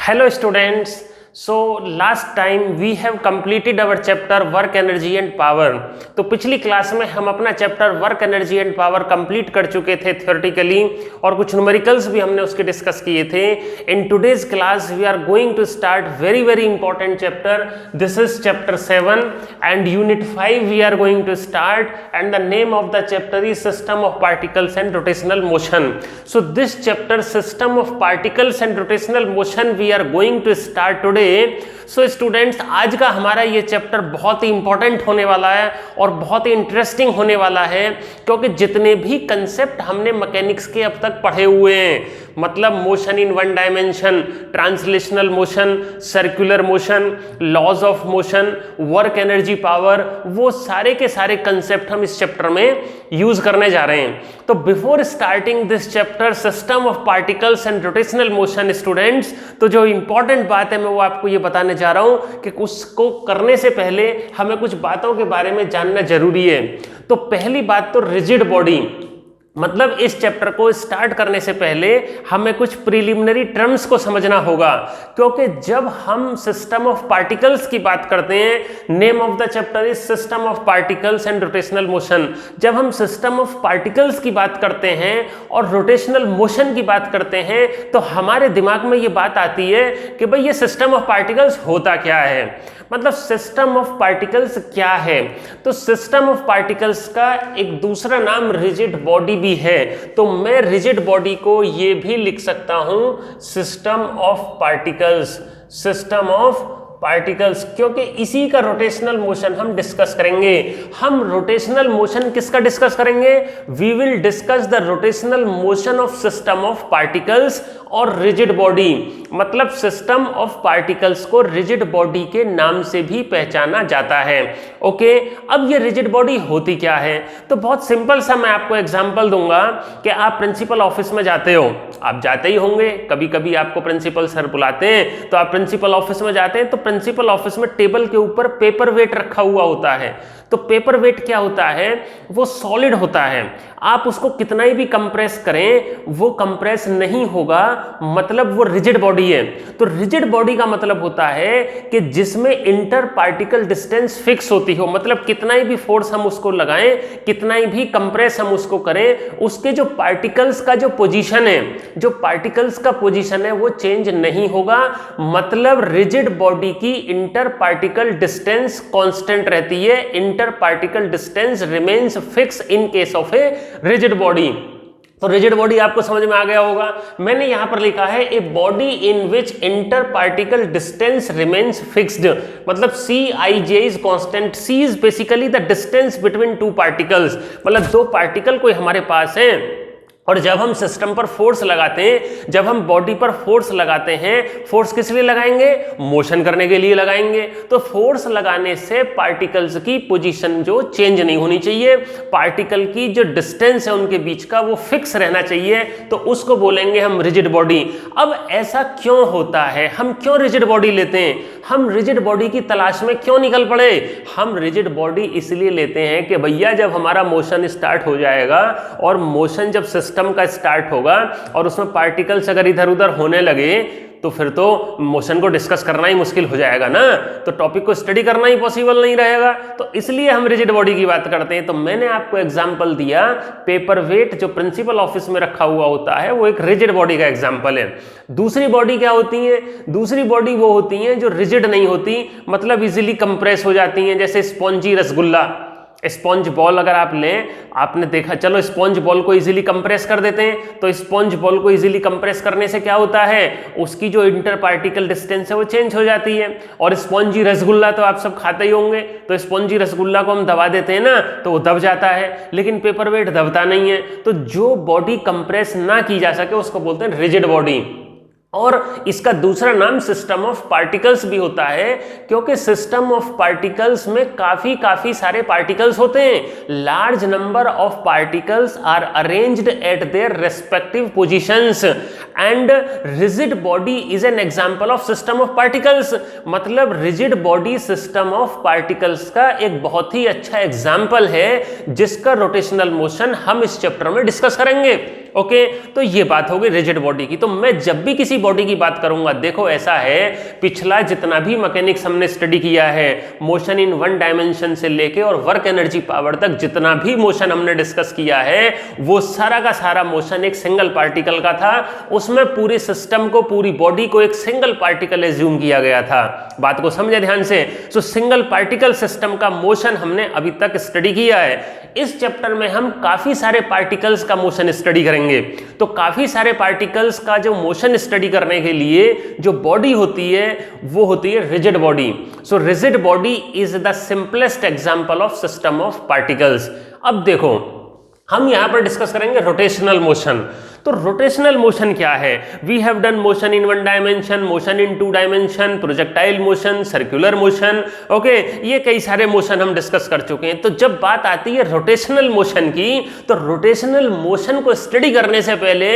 Hello students. So last time we have completed our chapter work energy and power. तो पिछली class में हम अपना chapter work energy and power complete कर चुके थे थ्योरेटिकली और कुछ न्यूमेरिकल्स भी हमने उसके डिस्कस किए थे. In today's class we are going to start very very important chapter. This is chapter 7 and unit 5 we are going to start and the name of the chapter is system of particles and rotational motion. So this chapter system of particles and rotational motion we are going to start today. So students, आज का हमारा ये chapter बहुत ही important होने वाला है और बहुत ही इंटरेस्टिंग होने वाला है, क्योंकि जितने भी कंसेप्ट हमने मैकेनिक्स के अब तक पढ़े हुए हैं, मतलब motion in one dimension, translational motion, circular motion, laws of motion, work energy power, वो सारे के सारे कंसेप्ट हम इस चैप्टर में यूज करने जा रहे हैं. तो before starting this chapter system of particles and rotational motion students, तो जो इंपॉर्टेंट बात है मैं वो आपको ये बताने जा रहा हूं कि उसको करने से पहले हमें कुछ बातों के बारे में जानना जरूरी है. तो पहली बात तो रिजिड बॉडी, मतलब इस चैप्टर को स्टार्ट करने से पहले हमें कुछ प्रीलिमिनरी टर्म्स को समझना होगा, क्योंकि जब हम सिस्टम ऑफ पार्टिकल्स की बात करते हैं, name of the chapter is system of particles and rotational motion. जब हम सिस्टम ऑफ पार्टिकल्स की बात करते हैं और रोटेशनल मोशन की बात करते हैं, तो हमारे दिमाग में ये बात आती है कि भाई ये सिस्टम ऑफ पार्टिकल्स होता क्या है, मतलब सिस्टम ऑफ पार्टिकल्स क्या है. तो सिस्टम ऑफ पार्टिकल्स का एक दूसरा नाम रिजिड बॉडी भी है. तो मैं रिजिड बॉडी को ये भी लिख सकता हूं system of particles, system of particles, क्योंकि इसी का रोटेशनल मोशन हम डिस्कस करेंगे. हम रोटेशनल मोशन किसका डिस्कस करेंगे? We will discuss the rotational motion of system of particles और रिजिड बॉडी. मतलब सिस्टम ऑफ पार्टिकल्स को रिजिड बॉडी के नाम से भी पहचाना जाता है. ओके, अब ये रिजिड बॉडी होती क्या है? तो बहुत सिंपल सा मैं आपको एग्जांपल दूंगा कि आप प्रिंसिपल ऑफिस में जाते हो, आप जाते ही होंगे, कभी कभी आपको प्रिंसिपल सर बुलाते हैं तो आप प्रिंसिपल ऑफिस में जाते हैं. तो प्रिंसिपल ऑफिस में टेबल के ऊपर पेपर वेट रखा हुआ होता है. तो पेपर वेट क्या होता है? वो सॉलिड होता है. आप उसको कितना ही भी कंप्रेस करें वो कंप्रेस नहीं होगा, मतलब वो रिजिड बॉडी है. तो रिजिड बॉडी का मतलब होता है कि जिसमें इंटर पार्टिकल डिस्टेंस फिक्स होती हो, मतलब कितना ही भी फोर्स हम उसको लगाएं, कितना ही भी कंप्रेस हम उसको करें, उसके जो पार्टिकल्स का जो पोजीशन है, जो पार्टिकल्स का पोजीशन है वो चेंज नहीं होगा. मतलब रिजिड बॉडी की इंटर पार्टिकल डिस्टेंस कांस्टेंट रहती है. Inter particle distance remains fix in case of a rigid body. तो रिजिड बॉडी आपको समझ में आ गया होगा. मैंने यहां पर लिखा है a body in which inter particle distance remains fixed, मतलब Cij is constant. C is basically the distance between two particles, मतलब दो पार्टिकल कोई हमारे पास है और जब हम सिस्टम पर फोर्स लगाते हैं, जब हम बॉडी पर फोर्स लगाते हैं, फोर्स किस लिए लगाएंगे? मोशन करने के लिए लगाएंगे. तो फोर्स लगाने से पार्टिकल्स की पोजीशन जो चेंज नहीं होनी चाहिए, पार्टिकल की जो डिस्टेंस है उनके बीच का वो फिक्स रहना चाहिए, तो उसको बोलेंगे हम रिजिड बॉडी. अब ऐसा क्यों होता है? हम क्यों रिजिड बॉडी लेते हैं? हम रिजिड बॉडी की तलाश में क्यों निकल पड़े? हम रिजिड बॉडी इसलिए लेते हैं कि भैया जब हमारा मोशन स्टार्ट हो जाएगा और मोशन जब सिस्टम का स्टार्ट होगा और उसमें पार्टिकल्स अगर इधर उधर होने लगे तो फिर तो मोशन को डिस्कस करना ही मुश्किल हो जाएगा ना, तो टॉपिक को स्टडी करना ही पॉसिबल नहीं रहेगा. तो इसलिए हम रिजिड बॉडी की बात करते हैं. तो मैंने आपको एग्जांपल दिया, पेपर वेट जो प्रिंसिपल ऑफिस में रखा हुआ होता है वो एक रिजिड बॉडी का एग्जांपल है. दूसरी बॉडी क्या होती है? दूसरी बॉडी वो होती है जो रिजिड नहीं होती, मतलब इजिली कंप्रेस हो जाती हैं, जैसे स्पॉन्जी रसगुल्ला, स्पॉन्ज बॉल अगर आप लें, आपने देखा, चलो स्पॉन्ज बॉल को इजीली कंप्रेस कर देते हैं. तो स्पॉन्ज बॉल को इजीली कंप्रेस करने से क्या होता है? उसकी जो इंटर पार्टिकल डिस्टेंस है वो चेंज हो जाती है. और स्पॉन्जी रसगुल्ला तो आप सब खाते ही होंगे, तो स्पॉन्जी रसगुल्ला को हम दबा देते हैं ना तो वो दब जाता है, लेकिन पेपर वेट दबता नहीं है. तो जो बॉडी कंप्रेस ना की जा सके उसको बोलते हैं रिजिड बॉडी. और इसका दूसरा नाम सिस्टम ऑफ पार्टिकल्स भी होता है, क्योंकि सिस्टम ऑफ पार्टिकल्स में काफी सारे पार्टिकल्स होते हैं. Large number of particles are arranged at their respective positions and rigid body is an example of system of particles. मतलब rigid body system of particles का एक बहुत ही अच्छा एग्जांपल है जिसका रोटेशनल मोशन हम इस चैप्टर में डिस्कस करेंगे. ओके, तो ये बात हो गई रिजिड बॉडी की। तो मैं जब भी किसी बॉडी की बात करूंगा, देखो ऐसा है, पिछला जितना भी मैकेनिक्स हमने स्टडी किया है, मोशन इन वन डायमेंशन से लेके और वर्क एनर्जी पावर तक जितना भी मोशन हमने डिस्कस किया है, वो सारा का सारा मोशन एक सिंगल पार्टिकल का था। उसमें पूरे सिस्टम को, पूरी बॉडी को एक सिंगल पार्टिकल एज्यूम किया गया था। बात को समझे ध्यान से। सो सिंगल पार्टिकल सिस्टम का मोशन हमने अभी तक स्टडी किया है। इस चैप्टर में हम काफी सारे पार्टिकल्स का मोशन स्टडी करेंगे। तो काफी सारे पार्टिकल्स का जो मोशन स्टडी करने के लिए जो बॉडी होती है वो होती है rigid body. So rigid body is the simplest example of system of particles. अब देखो हम यहां पर डिस्कस करेंगे रोटेशनल मोशन। तो रोटेशनल मोशन क्या है? We have done motion in one dimension, motion in two dimension, projectile motion, circular motion. Okay, ये कई सारे मोशन हम डिस्कस कर चुके हैं। तो जब बात आती है रोटेशनल मोशन की, तो रोटेशनल मोशन को स्टडी करने से पहले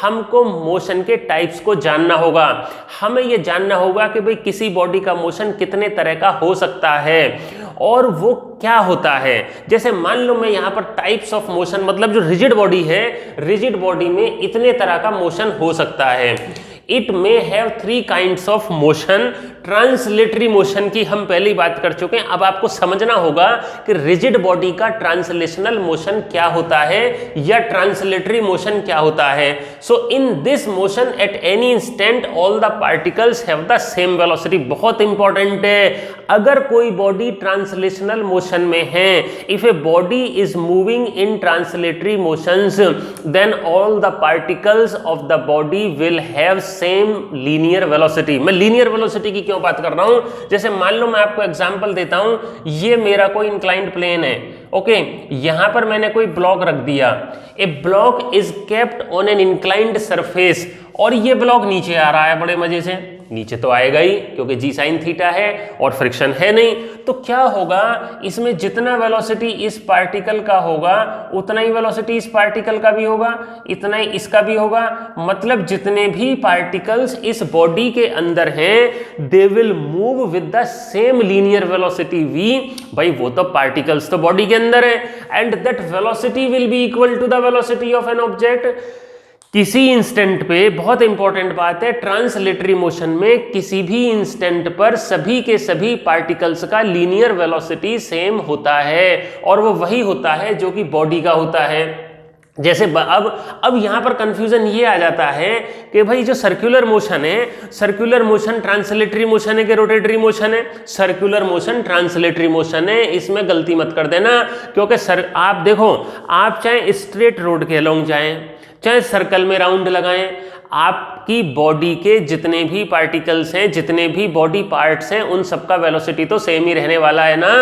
हमको मोशन के टाइप्स को जानना होगा। हमें यह जानना होगा कि भाई किसी बॉडी का मोशन कितने तरह का हो सकता है और वो क्या होता है। जैसे मान लो मैं यहां पर टाइप्स ऑफ मोशन, मतलब जो रिजिड बॉडी है, रिजिड बॉडी में इतने तरह का मोशन हो सकता है। It may have 3 kinds of motion. Translatory motion की हम पहली बात कर चुके हैं। अब आपको समझना होगा कि रिजिड बॉडी का ट्रांसलेशनल मोशन क्या होता है या ट्रांसलेटरी मोशन क्या होता है। So in this motion at any instant all the particles have the same velocity. बहुत इंपॉर्टेंट है। अगर कोई बॉडी ट्रांसलेशनल मोशन में है, if a body is moving in translatory motions, then all the particles of the body will have same linear velocity. मैं linear velocity की क्यों बात कर रहा हूं? जैसे मान लो मैं आपको एग्जांपल देता हूं, ये मेरा कोई इंक्लाइंड प्लेन है। ओके, यहां पर मैंने कोई ब्लॉक रख दिया। A block is kept on an inclined surface, और ये ब्लॉक नीचे आ रहा है बड़े मजे से। नीचे तो आएगा ही क्योंकि जी साइन थीटा है और फ्रिक्शन है नहीं। तो क्या होगा, इसमें जितना वेलोसिटी इस पार्टिकल का होगा उतना ही वेलोसिटी इस पार्टिकल का भी होगा, इतना ही इसका भी होगा। मतलब जितने भी पार्टिकल्स इस बॉडी के अंदर हैं, they will move with the same linear velocity v। भाई वो तो पार्टिकल्स तो बॉडी के अंदर है, and that velocity will be equal to the velocity of an object. किसी इंस्टेंट पे, बहुत इंपॉर्टेंट बात है, ट्रांसलेटरी मोशन में किसी भी इंस्टेंट पर सभी के सभी पार्टिकल्स का लीनियर वेलोसिटी सेम होता है, और वो वही होता है जो कि बॉडी का होता है। जैसे अब यहां पर कंफ्यूजन ये आ जाता है कि भाई जो सर्कुलर मोशन है, सर्कुलर मोशन ट्रांसलेटरी मोशन है कि रोटेटरी मोशन है? सर्कुलर मोशन ट्रांसलेटरी मोशन है। इसमें गलती मत कर देना, क्योंकि आप देखो, आप चाहे स्ट्रेट रोड के अलोंग जाएं, चाहे सर्कल में राउंड लगाएं, आपकी बॉडी के जितने भी पार्टिकल्स हैं, जितने भी बॉडी पार्ट्स हैं, उन सबका वेलोसिटी तो सेम ही रहने वाला है ना।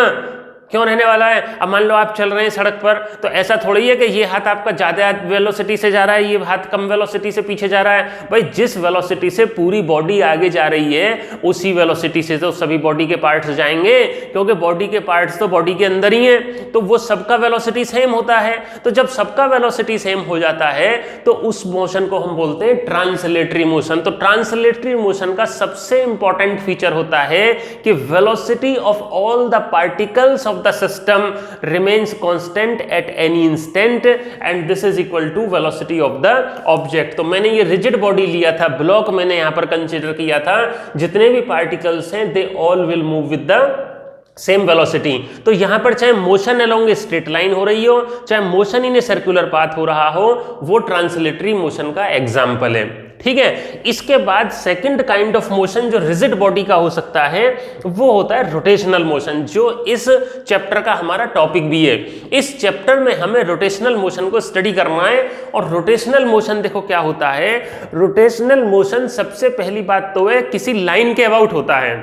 क्यों रहने वाला है? अब मान लो आप चल रहे हैं सड़क पर, तो ऐसा थोड़ी है कि ये हाथ आपका ज़्यादा वेलोसिटी से जा रहा है, ये हाथ कम वेलोसिटी से पीछे जा रहा है। भाई जिस वेलोसिटी से पूरी बॉडी आगे जा रही है, उसी वेलोसिटी से तो सभी बॉडी के पार्ट्स जाएंगे, क्योंकि बॉडी के पार्ट्स तो बॉडी के अंदर ही हैं, तो वो सबका वेलोसिटी सेम होता है। तो जब सबका वेलोसिटी सेम हो जाता है, तो उस मोशन को हम बोलते हैं ट्रांसलेटरी मोशन। तो ट्रांसलेटरी मोशन का सबसे इंपॉर्टेंट फीचर होता है कि velocity of all the particles of the system remains constant at any instant and this is equal to velocity of the object। तो मैंने ये rigid body लिया था, ब्लॉक मैंने यहां पर कंसीडर किया था, जितने भी पार्टिकल्स हैं they all will move with the same velocity. तो यहां पर चाहे मोशन अलोंग स्ट्रेट लाइन हो रही हो, चाहे motion in a circular path हो रहा हो, वो ट्रांसलेटरी मोशन का एग्जाम्पल है। ठीक है, इसके बाद सेकंड काइंड ऑफ मोशन जो रिजिड बॉडी का हो सकता है, वो होता है रोटेशनल मोशन, जो इस चैप्टर का हमारा टॉपिक भी है। इस चैप्टर में हमें रोटेशनल मोशन को स्टडी करना है। और रोटेशनल मोशन देखो क्या होता है। रोटेशनल मोशन सबसे पहली बात तो है किसी लाइन के अबाउट होता है,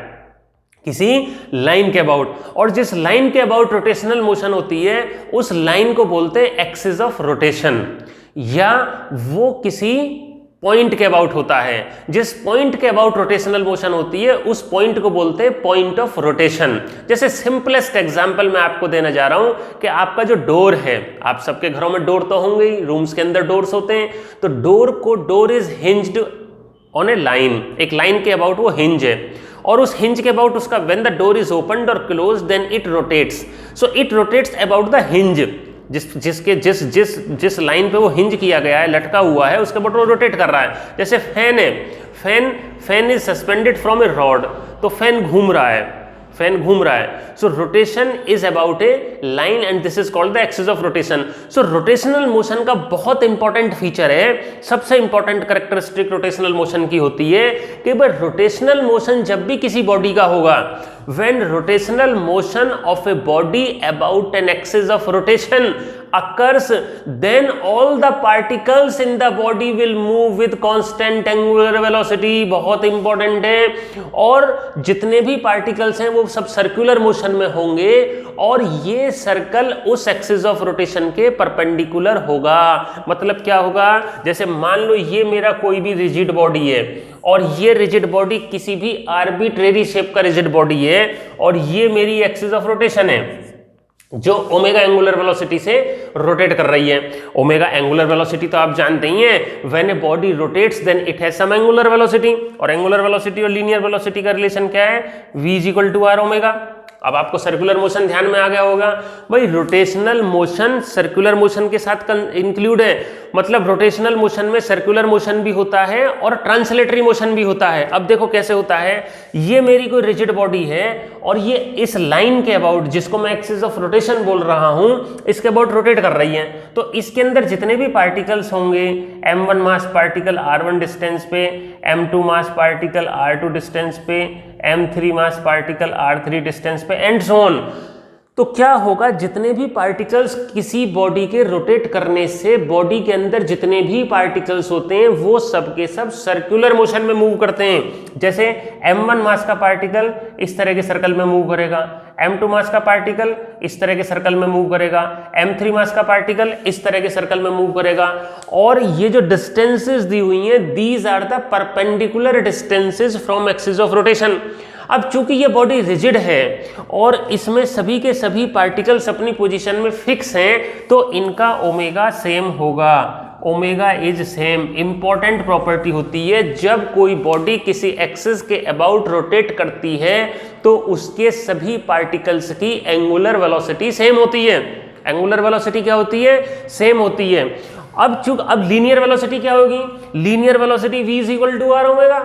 किसी लाइन के अबाउट, और जिस लाइन के अबाउट रोटेशनल मोशन होती है, उस लाइन को बोलते हैं एक्सिस ऑफ रोटेशन, या वो किसी पॉइंट के अबाउट होता है। जिस पॉइंट के अबाउट रोटेशनल मोशन होती है, उस पॉइंट को बोलते हैं पॉइंट ऑफ रोटेशन। जैसे सिंपलेस्ट एग्जांपल मैं आपको देना जा रहा हूं कि आपका जो डोर है, आप सबके घरों में डोर तो होंगे ही, रूम्स के अंदर डोर्स होते हैं, तो door is hinged on a line, एक लाइन के अबाउट वो हिंज है, और उस हिंज के अबाउट उसका when the door is opened और closed then it rotates, so it rotates about the hinge. जिस लाइन पे वो हिंज किया गया है, लटका हुआ है, उसके ऊपर वो रोटेट कर रहा है। जैसे फैन है, fan is suspended from a rod, तो फैन घूम रहा है, फैन घूम रहा है। So rotation is about a line and this is called the axis of rotation. So rotational motion का बहुत इंपॉर्टेंट फीचर है, सबसे इंपॉर्टेंट कैरेक्टरिस्टिक रोटेशनल मोशन की होती है कि भाई रोटेशनल मोशन जब भी किसी बॉडी का होगा, when rotational motion of a body about an axis of rotation occurs, then all the particles in the body will move with constant angular velocity। बहुत इंपॉर्टेंट है। और जितने भी पार्टिकल्स हैं वो सब सर्कुलर मोशन में होंगे और ये सर्कल उस एक्सिस ऑफ रोटेशन के परपेंडिकुलर होगा। मतलब क्या होगा, जैसे मान लो ये मेरा कोई भी रिजिड बॉडी है और ये रिजिड बॉडी किसी भी आर्बिट्रेरी शेप का रिजिड बॉडी है और ये मेरी एक्सिस ऑफ रोटेशन है जो ओमेगा एंगुलर वेलोसिटी से रोटेट कर रही है। ओमेगा एंगुलर वेलोसिटी तो आप जानते ही हैं, when a body rotates then it has some angular velocity. और एंगुलर वेलोसिटी और लीनियर वेलोसिटी का रिलेशन क्या है, v = r ओमेगा। अब आपको सर्कुलर मोशन ध्यान में आ गया होगा। भाई रोटेशनल मोशन सर्कुलर मोशन के साथ इंक्लूड है, मतलब रोटेशनल मोशन में सर्कुलर मोशन भी होता है और ट्रांसलेटरी मोशन भी होता है। अब देखो कैसे होता है, ये मेरी कोई रिजिड बॉडी है और ये इस लाइन के अबाउट, जिसको मैं एक्सिस ऑफ रोटेशन बोल रहा हूं, इसके अबाउट रोटेट कर रही है। तो इसके अंदर जितने भी पार्टिकल्स होंगे, m1 मास पार्टिकल r1 डिस्टेंस पे, m2 मास पार्टिकल r2 डिस्टेंस पे, m3 मास पार्टिकल r3 डिस्टेंस पे एंड सो ऑन। तो क्या होगा, जितने भी पार्टिकल्स किसी बॉडी के रोटेट करने से बॉडी के अंदर जितने भी पार्टिकल्स होते हैं वो सब के सब सर्कुलर मोशन में मूव करते हैं। जैसे m1 मास का पार्टिकल इस तरह के सर्कल में मूव करेगा, m2 मास का पार्टिकल इस तरह के सर्कल में मूव करेगा, m3 मास का पार्टिकल इस तरह के सर्कल में मूव करेगा। और ये जो डिस्टेंसेस दी हुई हैं, these are the perpendicular distances from axis of rotation. अब चूंकि ये बॉडी रिजिड है और इसमें सभी के सभी पार्टिकल्स अपनी पोजीशन में फिक्स हैं, तो इनका ओमेगा सेम होगा। Omega is same important property होती है। जब कोई बॉडी किसी एक्सिस के अबाउट रोटेट करती है तो उसके सभी पार्टिकल्स की एंगुलर वेलोसिटी सेम होती है। एंगुलर वेलोसिटी क्या होती है, सेम होती है। अब लीनियर वेलोसिटी क्या होगी, linear velocity v = r omega.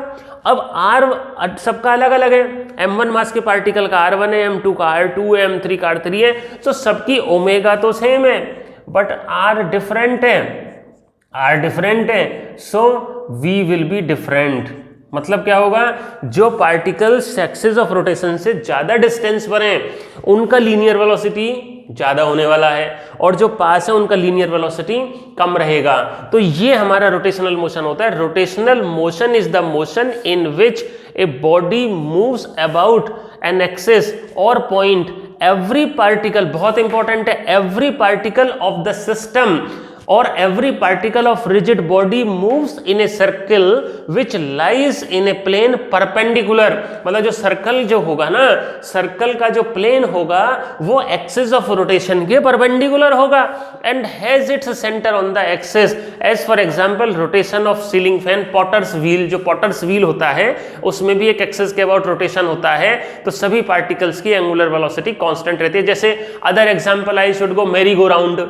अब r सबका अलग अलग है, m1 मास के पार्टिकल का r1 है, m2 का r2 है, m3 का r3 है, तो सबकी ओमेगा तो सेम है बट r डिफरेंट है, सो v विल बी डिफरेंट। मतलब क्या होगा, जो पार्टिकल्स एक्सिस ऑफ रोटेशन से ज्यादा डिस्टेंस पर हैं उनका लीनियर वेलोसिटी ज्यादा होने वाला है और जो पास है उनका लीनियर वेलोसिटी कम रहेगा। तो ये हमारा रोटेशनल मोशन होता है। Rotational motion is the motion in which a body moves about an axis और पॉइंट, एवरी पार्टिकल, बहुत इंपॉर्टेंट है, every particle of the system और every particle of rigid body moves in a circle which lies in a plane perpendicular। मतलब जो circle जो होगा ना, circle का जो प्लेन होगा वो एक्सिस ऑफ रोटेशन के परपेंडिकुलर होगा and has its centre on the axis. As for example rotation of ceiling fan, potter's wheel, जो पॉटर्स व्हील होता है उसमें भी एक एक्सिस के अबाउट रोटेशन होता है, तो सभी पार्टिकल्स की एंगुलर वेलोसिटी कांस्टेंट रहती है। जैसे other example I should go Mary go round.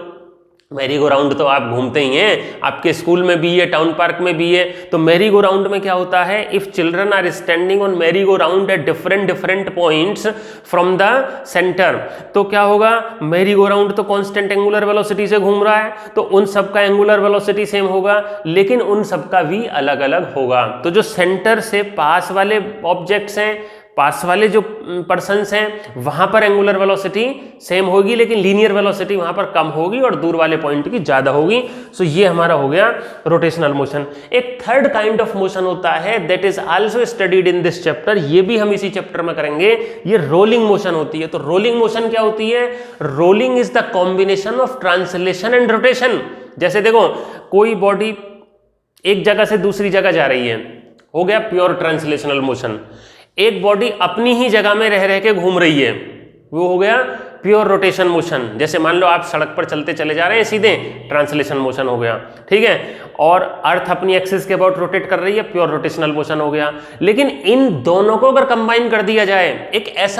Mary go round तो आप घूमते ही हैं, आपके स्कूल में भी है, टाउन पार्क में भी है। तो मैरी गो राउंड में क्या होता है, if children are standing on merry go round at different points from the centre, तो क्या होगा, मैरी गो राउंड तो कांस्टेंट एंगुलर वेलोसिटी से घूम रहा है, तो उन सबका एंगुलर वेलोसिटी सेम होगा, लेकिन उन सबका भी अलग अलग होगा। तो जो सेंटर से पास वाले ऑब्जेक्ट्स हैं, पास वाले जो पर्सन्स हैं, वहां पर एंगुलर वेलोसिटी सेम होगी, लेकिन लीनियर वेलोसिटी वहां पर कम होगी और दूर वाले पॉइंट की ज्यादा होगी। सो ये हमारा हो गया रोटेशनल मोशन। एक थर्ड काइंड ऑफ मोशन होता है that is also studied in this chapter, ये भी हम इसी चैप्टर में करेंगे, ये रोलिंग मोशन होती है। तो रोलिंग मोशन क्या होती है, rolling is the combination of translation and rotation. जैसे देखो, कोई बॉडी एक जगह से दूसरी जगह जा रही है, हो गया प्योर ट्रांसलेशनल मोशन। एक बॉडी अपनी ही जगह में रह के घूम रही है, वो हो गया प्योर रोटेशन मोशन। जैसे मान लो आप सड़क पर चलते चले जा रहे हैं सीधे, ट्रांसलेशन मोशन हो गया, ठीक है। और अर्थ अपनी एक्सिस के अबाउट रोटेट कर रही है, प्योर रोटेशनल मोशन हो गया। लेकिन इन दोनों को अगर कंबाइन कर दिया जाए, एक ऐसा